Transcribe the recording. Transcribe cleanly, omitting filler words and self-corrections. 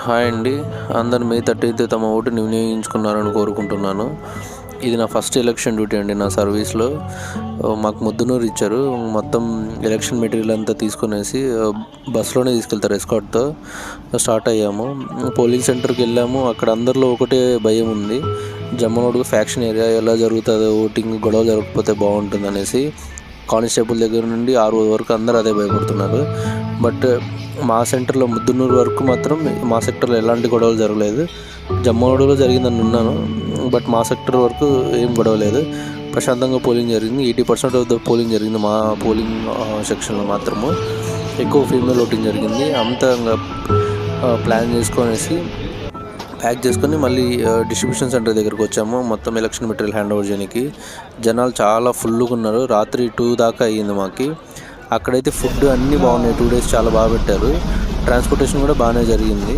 Hi అండి. అందరు మే 13th తమ ఓటుని వినియోగించుకున్నారని కోరుకుంటున్నాను. ఇది నా ఫస్ట్ ఎలక్షన్ డ్యూటీ అండి నా సర్వీస్లో. మాకు ముద్దునూరు ఇచ్చారు. మొత్తం ఎలక్షన్ మెటీరియల్ అంతా తీసుకునేసి బస్సులోనే తీసుకెళ్తారు, ఎస్కార్ట్తో. స్టార్ట్ అయ్యాము. పోలింగ్ సెంటర్కి వెళ్ళాము. అక్కడ అందరిలో ఒకటే భయం ఉంది, జమ్మనోడు ఫ్యాక్షన్ ఏరియా, ఎలా జరుగుతుందో ఓటింగ్, గొడవ జరగకపోతే బాగుంటుంది అనేసి. కానిస్టేబుల్ దగ్గర నుండి ఆర్ఓ వరకు అందరూ అదే భయపడుతున్నారు. బట్ మా సెంటర్లో ముద్దునూరు వరకు మాత్రం మా సెక్టర్లో ఎలాంటి గొడవలు జరగలేదు. జమ్మోడులో జరిగిందని ఉన్నాను, బట్ మా సెక్టర్ వరకు ఏం గొడవ లేదు. ప్రశాంతంగా పోలింగ్ జరిగింది. 80% ఆఫ్ ద పోలింగ్ జరిగింది మా పోలింగ్ సెక్షన్లో మాత్రము. ఎక్కువ ఫీమేల్ ఓటింగ్ జరిగింది. అంతా ప్లాన్ చేసుకొనేసి ప్యాక్ చేసుకొని మళ్ళీ డిస్ట్రిబ్యూషన్ సెంటర్ దగ్గరికి వచ్చాము. మొత్తం ఎలక్షన్ మెటీరియల్ హ్యాండ్ ఓవర్ చేయడానికి. జనాలు చాలా ఫుల్గా ఉన్నారు. రాత్రి 2 దాకా అయ్యింది మాకు. అక్కడైతే ఫుడ్ అన్నీ బాగున్నాయి. 2 days చాలా బాగా పెట్టారు. ట్రాన్స్పోర్టేషన్ కూడా బాగానే జరిగింది.